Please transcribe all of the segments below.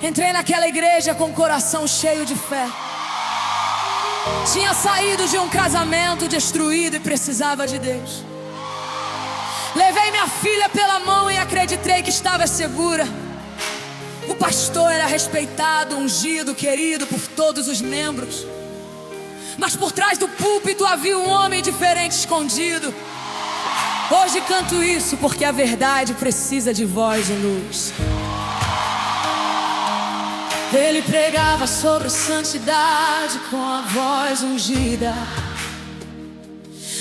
Entrei naquela igreja com o coração cheio de fé. Tinha saído de um casamento destruído e precisava de Deus. Levei minha filha pela mão e acreditei que estava segura. O pastor era respeitado, ungido, querido por todos os membros. Mas por trás do púlpito havia um homem diferente escondido. Hoje canto isso porque a verdade precisa de voz e luz. Ele pregava sobre santidade com a voz ungida,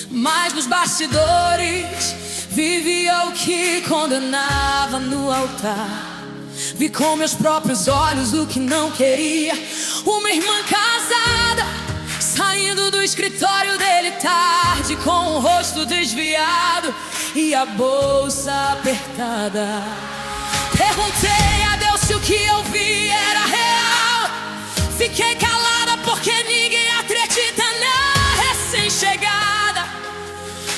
mas nos bastidores vivia o que condenava no altar. Vi com meus próprios olhos o que não queria. Uma irmã casada saindo do escritório dele tarde, com o rosto desviado e a bolsa apertada. Perguntei a Deus se o que eu vi era real. Fiquei calada porque ninguém acredita na recém-chegada.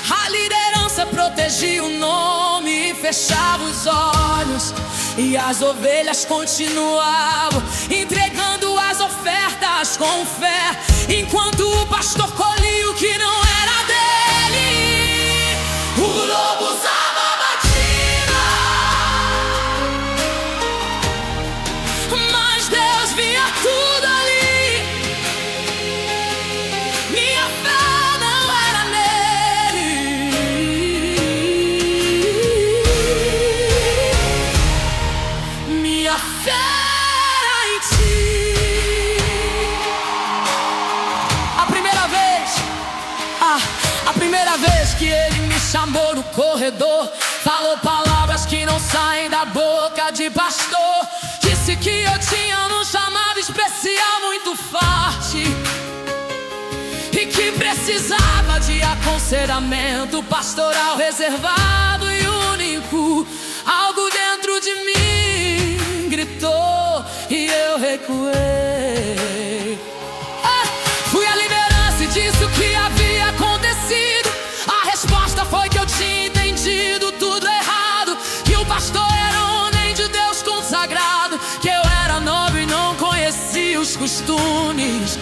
A liderança protegia o nome e fechava os olhos, e as ovelhas continuavam entregando as ofertas com fé, enquanto o pastor colhia o que não era dele. O lobo usava a batina, mas Deus via tudo ali. Minha fé não era nele, minha fé era em ti. A primeira vez que ele me chamou no corredor, falou palavras que não saem da boca de pastor. Disse que eu tinha um chamado especial muito forte e que precisava de aconselhamento pastoral reservado e único. Algo dentro de mim gritou e eu recuei. Fui à liderança e disse o que havia acontecido. A resposta foi que eu tinha entendido tudo errado, que o pastor era um homem de Deus consagrado, que eu era novo e não conhecia os costumes.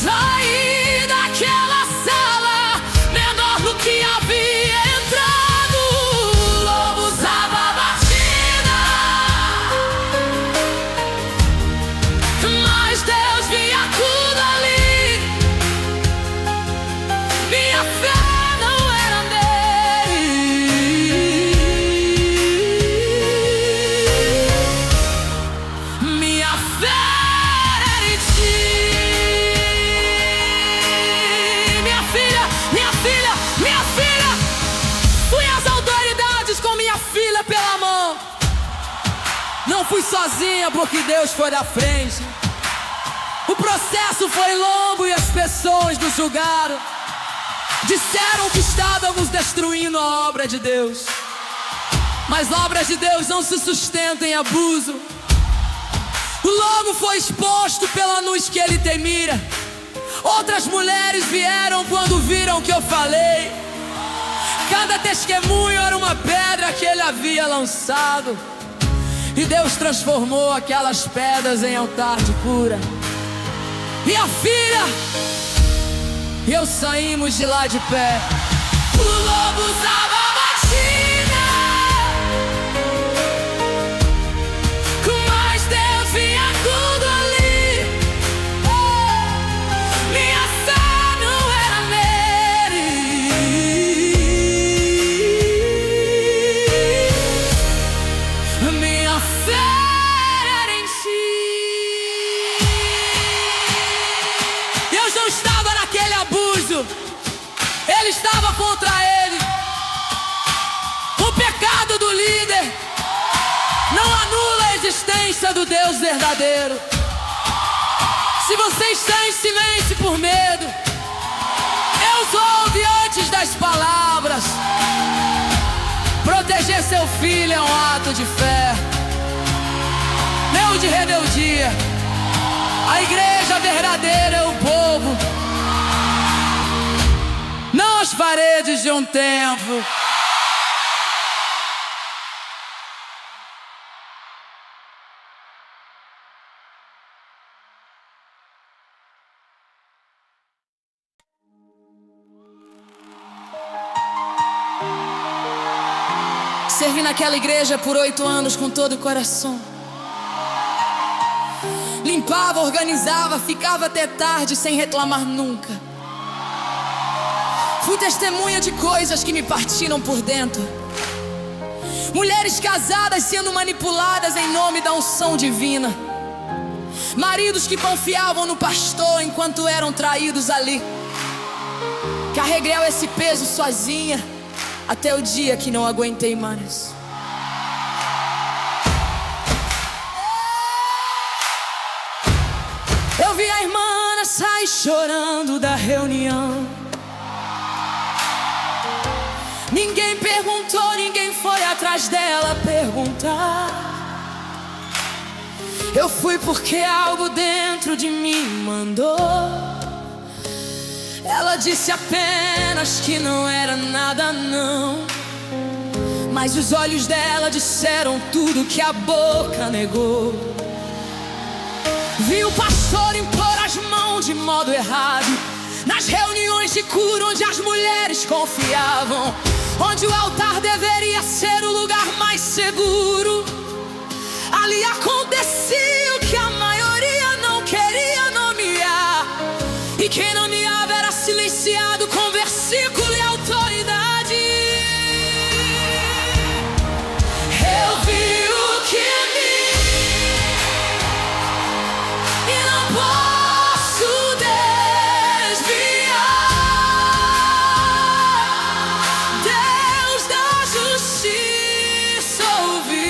Saí daquela sala menor do que havia entrado. O lobo usava a batina, mas Deus via tudo ali. Minha fé não era nele, minha fé era em ti. Minha filha, minha filha, minha filha. Fui às autoridades com minha filha pela mão. Não fui sozinha porque Deus foi da frente. O processo foi longo e as pessoas nos julgaram. Disseram que estávamos destruindo a obra de Deus, mas obras de Deus não se sustentam em abuso. O lobo foi exposto pela luz que ele temia. Outras mulheres vieram quando viram o que eu falei. Cada testemunho era uma pedra que ele havia lançado, e Deus transformou aquelas pedras em altar de cura. Minha filha e eu saímos de lá de pé. O lobo usava a batina, mas Deus via tudo ali. Minha fé não era nele, minha fé era em ti. Deus não estava naquele abuso, ele estava contra ele. O pecado do líder não anula a existência do Deus verdadeiro. Se você está em silêncio por medo, Deus ouve antes das palavras. Proteger seu filho é um ato de fé, não de rebeldia. A igreja verdadeira é o povo, não as paredes de um templo. Servi naquela igreja por 8 anos com todo o coração. Limpava, organizava, ficava até tarde sem reclamar nunca. Fui testemunha de coisas que me partiram por dentro. Mulheres casadas sendo manipuladas em nome da unção divina. Maridos que confiavam no pastor enquanto eram traídos ali. Carreguei esse peso sozinha até o dia que não aguentei mais. Eu vi a irmã sair chorando da reunião. Ninguém perguntou, ninguém foi atrás dela perguntar. Eu fui porque algo dentro de mim mandou. Ela disse apenas que não era nada não, mas os olhos dela disseram tudo que a boca negou. Vi o pastor impor as mãos de modo errado nas reuniões de cura onde as mulheres confiavam, onde o altar deveria ser o lugar mais seguro. Ali acontecia o que a maioria não queria nomear, e quem nomeava era silenciado com versículo e autoridade. Eu vi o que em mim e não posso desviar. Deus da justiça ouviu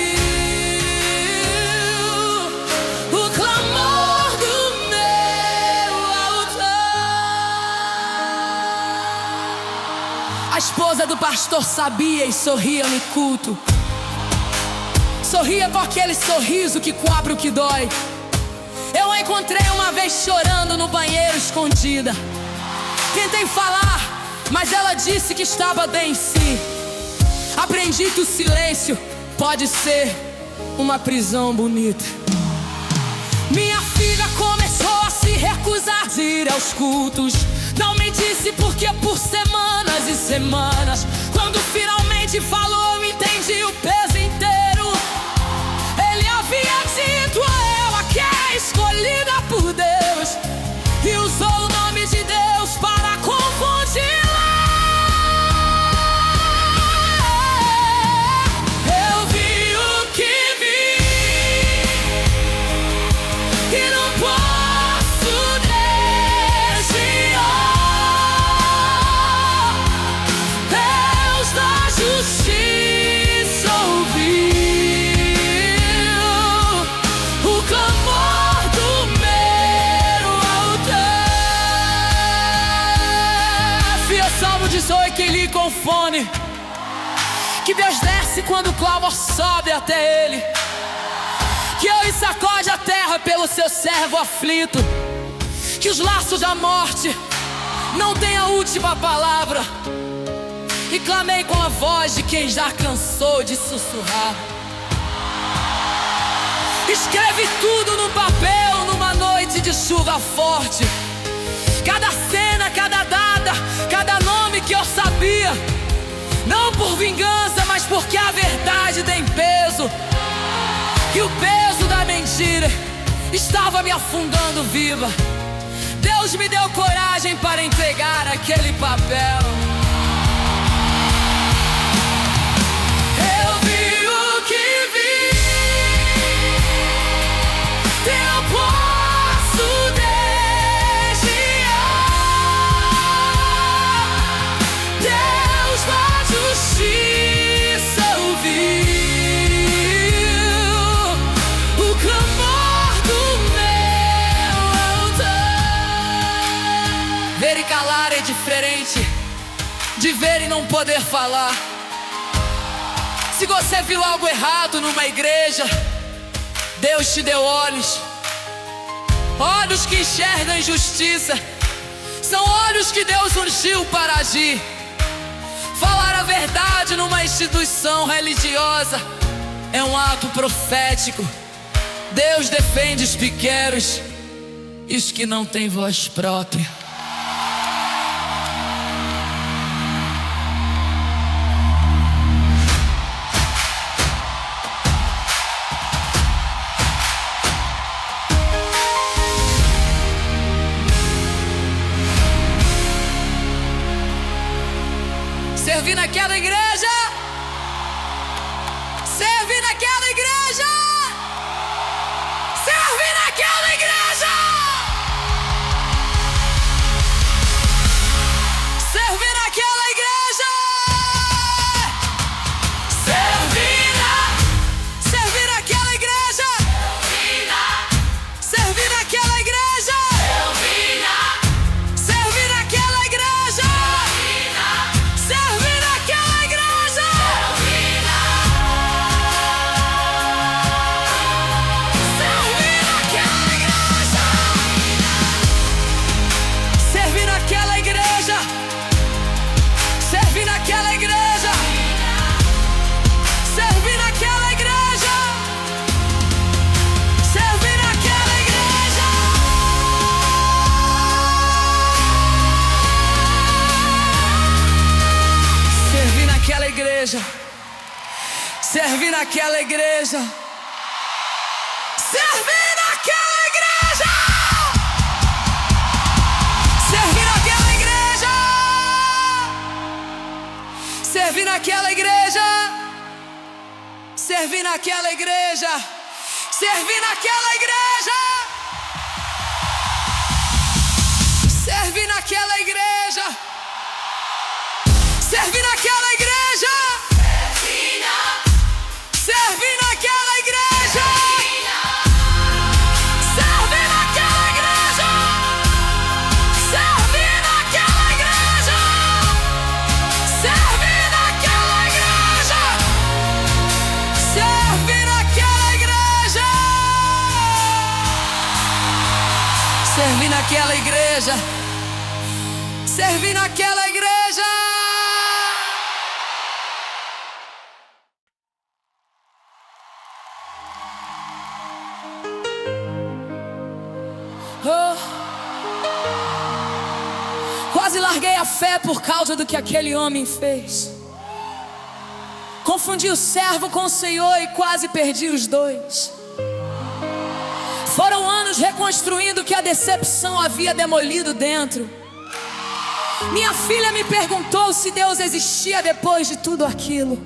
o clamor do meu altar. A esposa do pastor sabia e sorria no culto. Sorria com aquele sorriso que cobre o que dói. Eu a encontrei uma vez chorando no banheiro escondida. Tentei falar, mas ela disse que estava bem em si. Aprendi que o silêncio pode ser uma prisão bonita. Minha filha começou a se recusar de ir aos cultos. Não me disse porque por semanas e semanas. Quando finalmente falou, eu entendi o peso inteiro. Ele havia dito a ela que é escolhida por Deus, e usou o nome de Deus para confundi-la. Eu vi o que vi e não posso desviar. Deus da justiça ouviu o clamor do meu altar. Fia Salmo 18 que lhe com fone, que Deus desce quando o clamor sobe até ele, que ele sacode a terra pelo seu servo aflito, que os laços da morte não têm a última palavra. E clamei com a voz de quem já cansou de sussurrar. Escreve tudo no papel numa noite de chuva forte. Cada cena, cada data, cada nome que eu sabia. Não por vingança, mas porque a verdade tem peso. E o peso da mentira estava me afundando viva. Deus me deu coragem para entregar aquele papel. Eu vi o que vi e não posso desviar. Deus da justiça ouviu o clamor do meu altar. Ver e calar é diferente de ver e não poder falar. Se você viu algo errado numa igreja, Deus te deu olhos. Olhos que enxergam injustiça. São olhos que Deus ungiu para agir. Falar a verdade numa instituição religiosa é um ato profético. Deus defende os pequenos e os que não têm voz própria. igreja. Servi naquela igreja. Servi naquela igreja. Servi naquela igreja. Servi naquela igreja. Servi naquela igreja. Servi naquela igreja. Servi naquela igreja. Servi naquela igreja. Servi naquela igreja. Servi naquela igreja. Servi naquela igreja. Servi naquela igreja. Servi naquela igreja. Servi naquela igreja. Servi naquela igreja. Oh. Quase larguei a fé por causa do que aquele homem fez. Confundi o servo com o Senhor e quase perdi os dois. Foram anos reconstruindo o que a decepção havia demolido dentro. Minha filha me perguntou se Deus existia depois de tudo aquilo.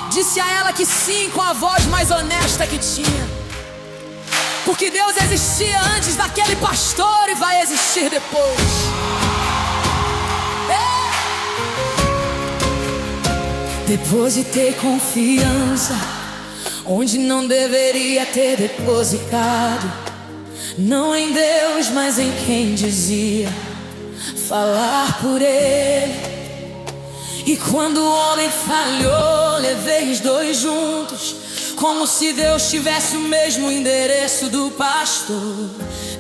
Disse a ela que sim, com a voz mais honesta que tinha. Porque Deus existia antes daquele pastor e vai existir depois. Depositei confiança onde não deveria ter depositado. Não em Deus, mas em quem dizia falar por Ele. E quando o homem falhou, levei os dois juntos, como se Deus tivesse o mesmo endereço do pastor.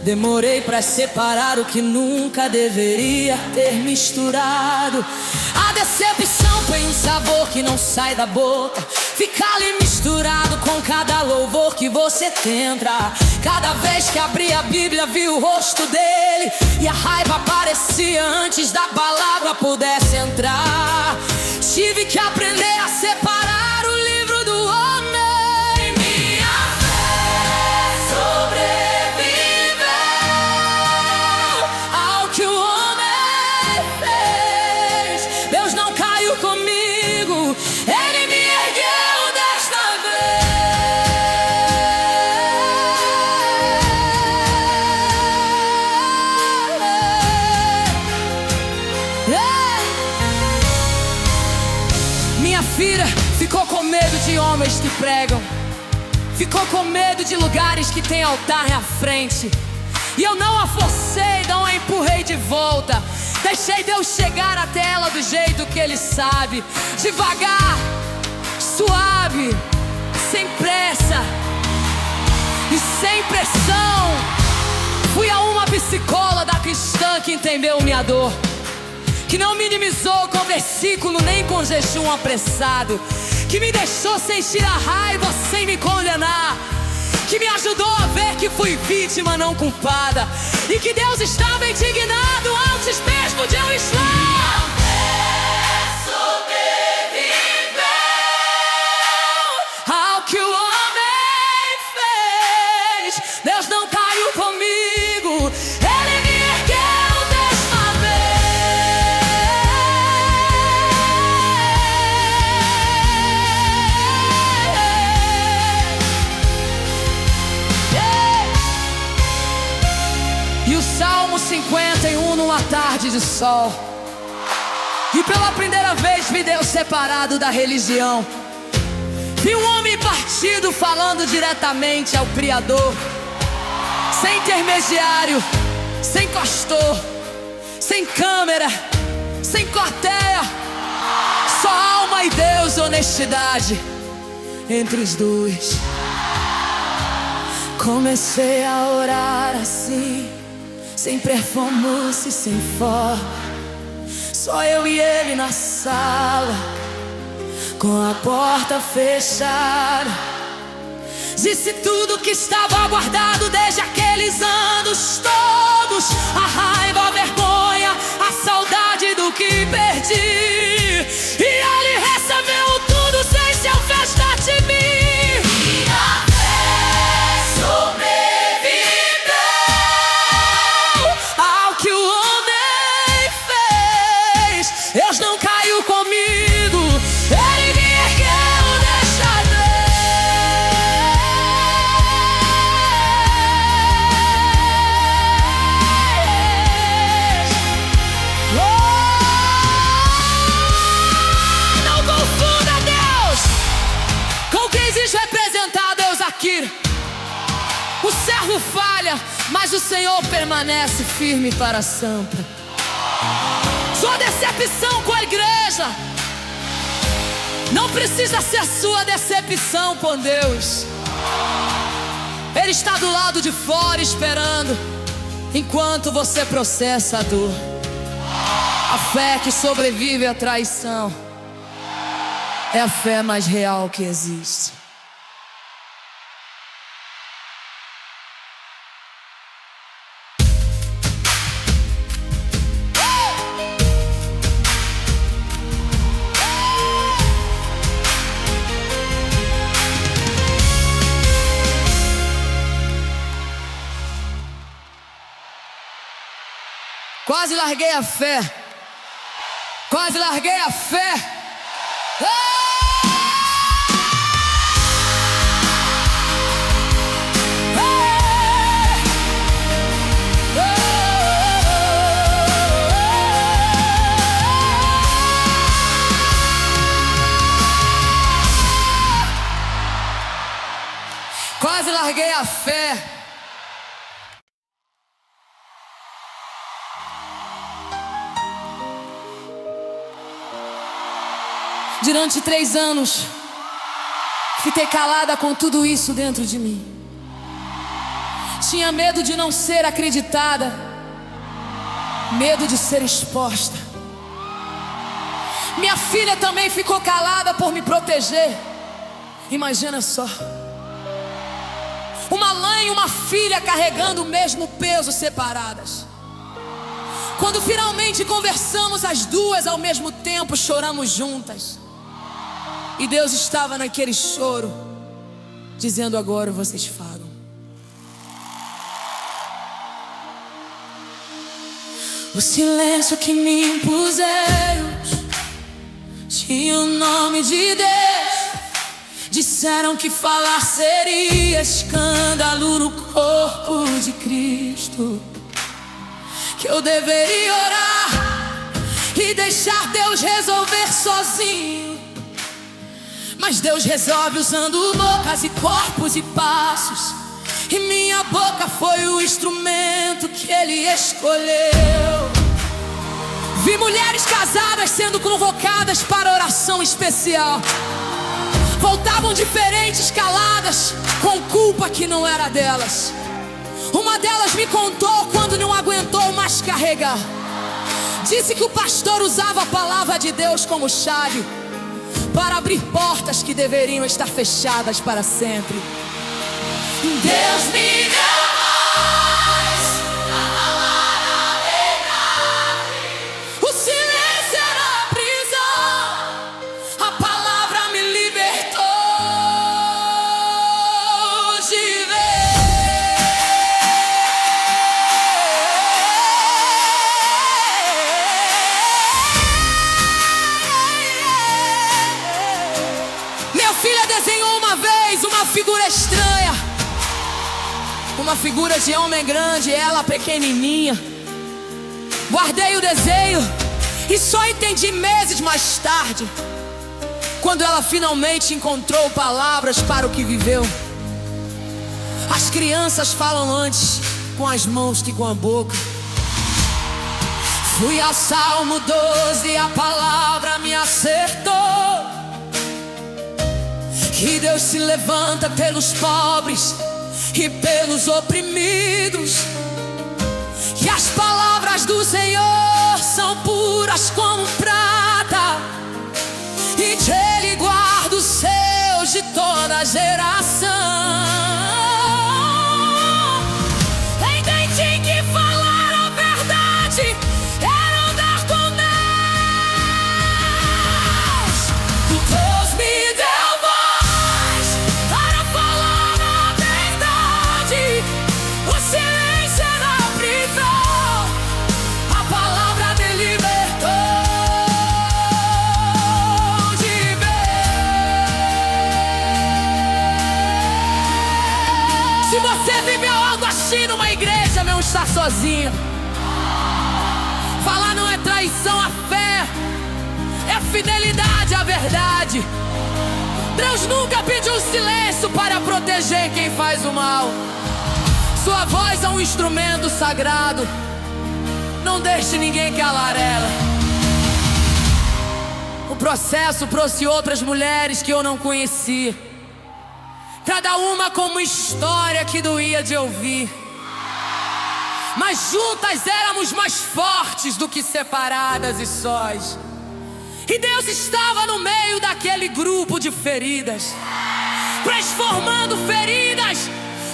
Demorei pra separar o que nunca deveria ter misturado. A decepção tem um sabor que não sai da boca, fica ali misturado com cada louvor que você tenta. Cada vez que abri a Bíblia vi o rosto dele, e a raiva aparecia antes da palavra pudesse entrar. Tive que aprender a separar o livro do homem. Minha fé sobreviveu ao que o homem fez. Deus não caiu comigo, Ele me ergueu desta vez. Minha filha ficou com medo de homens que pregam, ficou com medo de lugares que tem altar na frente. E eu não a forcei, não a empurrei de volta. Deixei Deus chegar até ela do jeito que Ele sabe. Devagar, suave, sem pressa e sem pressão. Fui a uma psicóloga cristã que entendeu minha dor, que não minimizou com versículo nem com jejum apressado, que me deixou sentir a raiva sem me condenar, que me ajudou a ver que fui vítima não culpada, e que Deus estava indignado antes mesmo de eu estar. Minha fé sobreviveu ao que o homem fez. Deus não caiu comigo, Ele me ergueu desta vez. E o Salmo 51 numa tarde de sol. E pela primeira vez vi Deus separado da religião. Vi um homem partido falando diretamente ao Criador, sem intermediário, sem pastor, sem câmera, sem plateia. Só alma e Deus, honestidade entre os dois. Comecei a orar assim, sem performance, sem foco, só eu e ele na sala, com a porta fechada. Disse tudo que estava guardado desde aqueles anos todos, a raiva, a vergonha, a saudade do que perdi. E ele recebeu servo falha, mas o Senhor permanece firme para sempre. Sua decepção com a igreja não precisa ser sua decepção com Deus. Ele está do lado de fora esperando, enquanto você processa a dor. A fé que sobrevive à traição é a fé mais real que existe. Quase larguei a fé. Quase larguei a fé. Quase larguei a fé. Durante 3 anos, fiquei calada com tudo isso dentro de mim. Tinha medo de não ser acreditada, medo de ser exposta. Minha filha também ficou calada por me proteger. Imagina só, uma mãe e uma filha carregando o mesmo peso, separadas. Quando finalmente conversamos as duas ao mesmo tempo, choramos juntas. E Deus estava naquele choro, dizendo: agora vocês falam. O silêncio que me impuseram tinha o nome de Deus. Disseram que falar seria escândalo no corpo de Cristo, que eu deveria orar e deixar Deus resolver sozinho. Mas Deus resolve usando bocas e corpos e passos, e minha boca foi o instrumento que Ele escolheu. Vi mulheres casadas sendo convocadas para oração especial. Voltavam diferentes, caladas, com culpa que não era delas. Uma delas me contou quando não aguentou mais carregar. Disse que o pastor usava a palavra de Deus como chave para abrir portas que deveriam estar fechadas para sempre. Deus me deu voz a verdade. O silêncio era a prisão, a palavra me libertou de vez. Minha filha desenhou uma vez uma figura estranha, uma figura de homem grande, ela pequenininha. Guardei o desenho e só entendi meses mais tarde, quando ela finalmente encontrou palavras para o que viveu. As crianças falam antes com as mãos que com a boca. Fui ao Salmo 12 e a palavra me acertou, que Deus se levanta pelos pobres e pelos oprimidos, e as palavras do Senhor são puras como prata, e de Ele guarda os seus de toda geração. Entendi que falar a verdade era andar com Deus. Deus me deu voz para falar a verdade. O silêncio era a prisão, a palavra me libertou de vez. Se você viveu algo assim numa igreja, não está sozinho. Falar não é traição à fé, é fidelidade à verdade. Deus nunca pediu silêncio para proteger quem faz o mal. Sua voz é um instrumento sagrado. Não deixe ninguém calar ela. O processo trouxe outras mulheres que eu não conhecia, cada uma com uma história que doía de ouvir. Mas juntas éramos mais fortes do que separadas e sós. E Deus estava no meio daquele grupo de feridas, transformando feridas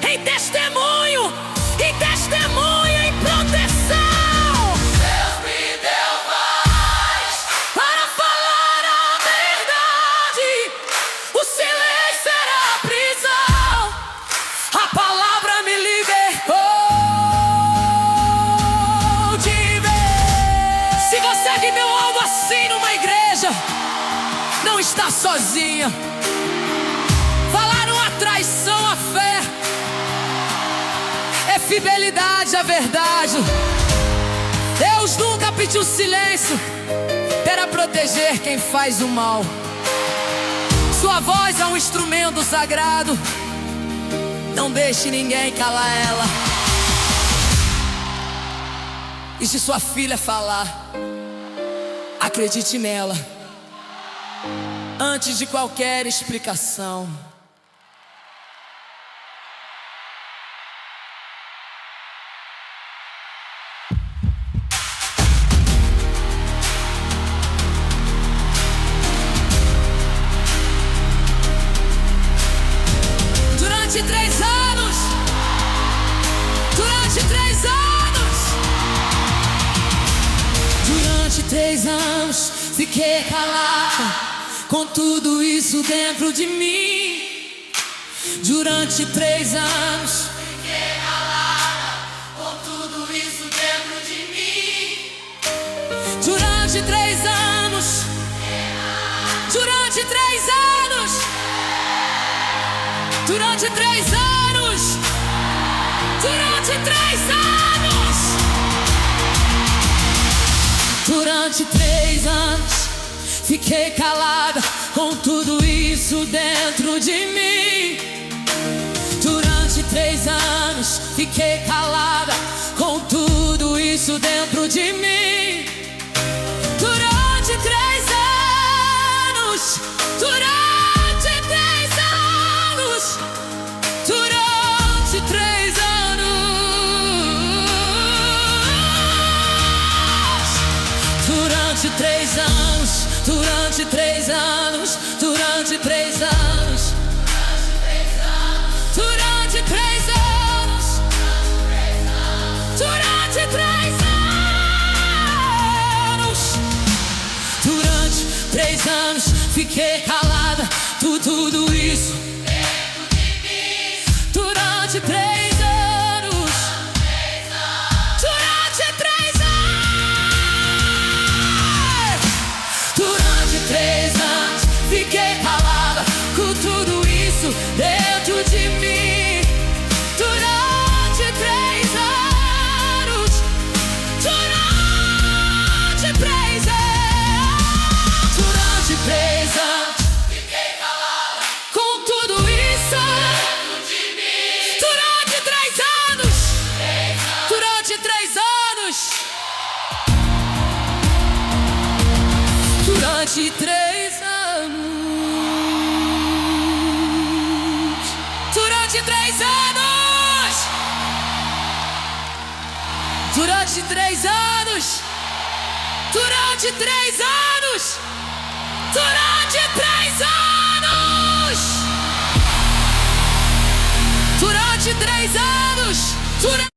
em testemunho, e testemunho em proteção. Deus me deu voz para falar a verdade. O silêncio era a prisão. A palavra me libertou de vez. Se você viveu algo assim numa igreja, não está sozinha. Falaram a traição à fé, é fidelidade à verdade. Deus nunca pediu silêncio para proteger quem faz o mal. Sua voz é um instrumento sagrado. Não deixe ninguém calar ela. E se sua filha falar, acredite nela antes de qualquer explicação. Durante 3 anos, durante 3 anos, fiquei calada com tudo isso dentro de mim. Durante 3 anos, fiquei calada com tudo isso dentro de mim. Durante 3 anos, durante 3 anos, durante 3 anos, durante 3 anos, durante 3 anos, fiquei calada com tudo isso dentro de mim. Durante 3 anos, fiquei calada com tudo isso dentro de mim. Durante 3 anos, durante 3 anos, durante 3 anos, durante 3 anos, durante 3 anos, durante 3 anos, durante 3 anos, durante 3 anos, durante 3 anos, fiquei calada por tudo isso dentro de mim. Durante 3 anos, durante 3 anos, durante 3 anos, fiquei calada com tudo isso dentro de mim. Durante 3 anos, durante 3 anos, durante 3 anos, fiquei calada com tudo isso dentro de mim. Durante 3 anos, durante 3 anos, durante 3 anos, durante 3 anos, durante 3 anos, durante 3 anos, durante 3 anos, durante 3 anos, durante